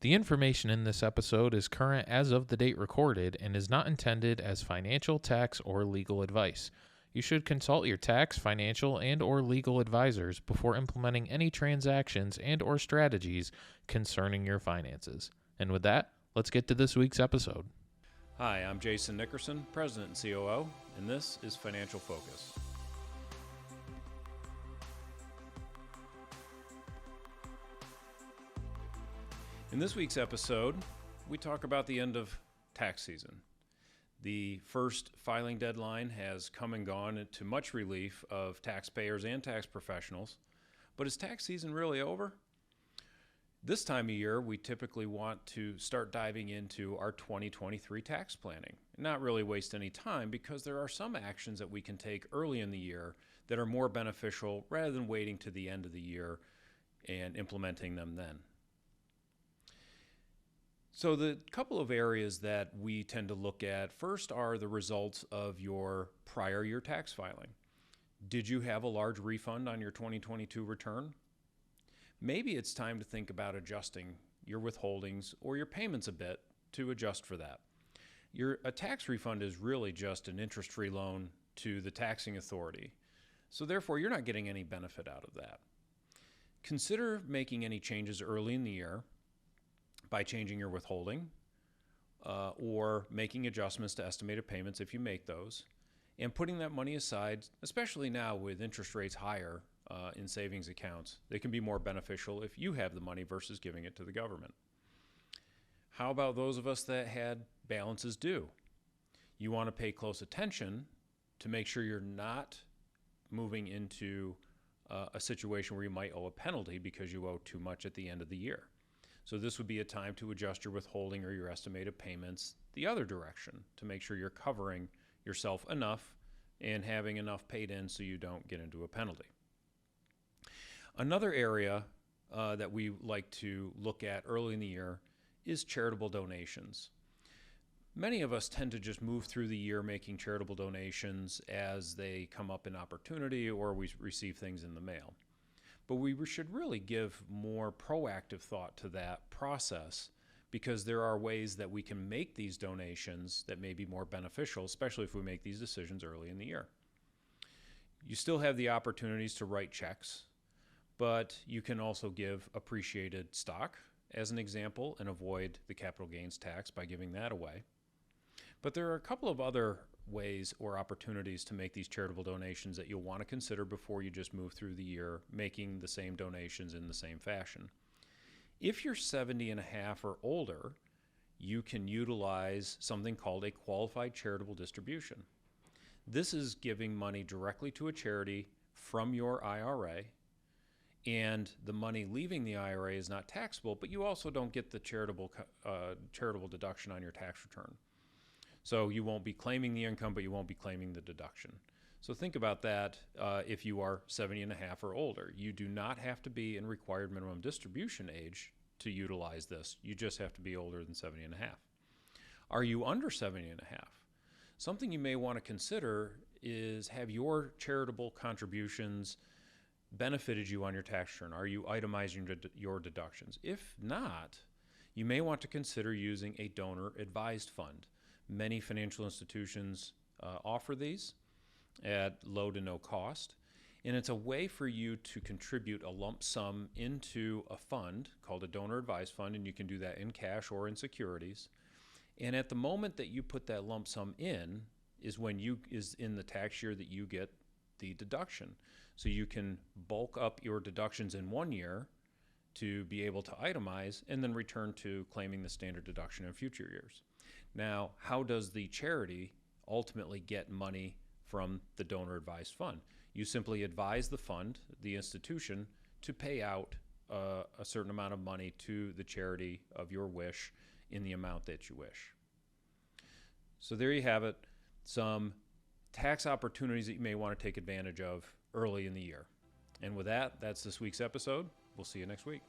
The information in this episode is current as of the date recorded and is not intended as financial, tax, or legal advice. You should consult your tax, financial, and/or legal advisors before implementing any transactions and/or strategies concerning your finances. And with that, let's get to this week's episode. Hi, I'm Jason Nickerson, President and COO, and this is Financial Focus. In this week's episode, we talk about the end of tax season. The first filing deadline has come and gone to much relief of taxpayers and tax professionals. But is tax season really over? This time of year, we typically want to start diving into our 2023 tax planning and not really waste any time because there are some actions that we can take early in the year that are more beneficial rather than waiting to the end of the year and implementing them then. So the couple of areas that we tend to look at first are the results of your prior year tax filing. Did you have a large refund on your 2022 return? Maybe it's time to think about adjusting your withholdings or your payments a bit to adjust for that. A tax refund is really just an interest-free loan to the taxing authority. So therefore, you're not getting any benefit out of that. Consider making any changes early in the year by changing your withholding or making adjustments to estimated payments if you make those, and putting that money aside, especially now with interest rates higher in savings accounts. They can be more beneficial if you have the money versus giving it to the government. How about those of us that had balances due? You want to pay close attention to make sure you're not moving into a situation where you might owe a penalty because you owe too much at the end of the year. So this would be a time to adjust your withholding or your estimated payments the other direction to make sure you're covering yourself enough and having enough paid in so you don't get into a penalty. Another area that we like to look at early in the year is charitable donations. Many of us tend to just move through the year making charitable donations as they come up in opportunity or we receive things in the mail. But we should really give more proactive thought to that process because there are ways that we can make these donations that may be more beneficial, especially if we make these decisions early in the year. You still have the opportunities to write checks, but you can also give appreciated stock as an example and avoid the capital gains tax by giving that away. But there are a couple of other ways or opportunities to make these charitable donations that you'll want to consider before you just move through the year making the same donations in the same fashion. If you're 70 and a half or older, you can utilize something called a qualified charitable distribution. This is giving money directly to a charity from your IRA, and the money leaving the IRA is not taxable, but you also don't get the charitable deduction on your tax return. So you won't be claiming the income, but you won't be claiming the deduction. So think about that if you are 70 and a half or older. You do not have to be in required minimum distribution age to utilize this. You just have to be older than 70 and a half. Are you under 70 and a half? Something you may want to consider is, have your charitable contributions benefited you on your tax return? Are you itemizing your deductions? If not, you may want to consider using a donor-advised fund. Many financial institutions offer these at low to no cost, and it's a way for you to contribute a lump sum into a fund called a donor-advised fund, and you can do that in cash or in securities. And at the moment that you put that lump sum in is in the tax year that you get the deduction. So you can bulk up your deductions in one year to be able to itemize and then return to claiming the standard deduction in future years. Now, how does the charity ultimately get money from the donor advised fund? You simply advise the fund, the institution, to pay out a certain amount of money to the charity of your wish in the amount that you wish. So there you have it, some tax opportunities that you may want to take advantage of early in the year. And with that, that's this week's episode. We'll see you next week.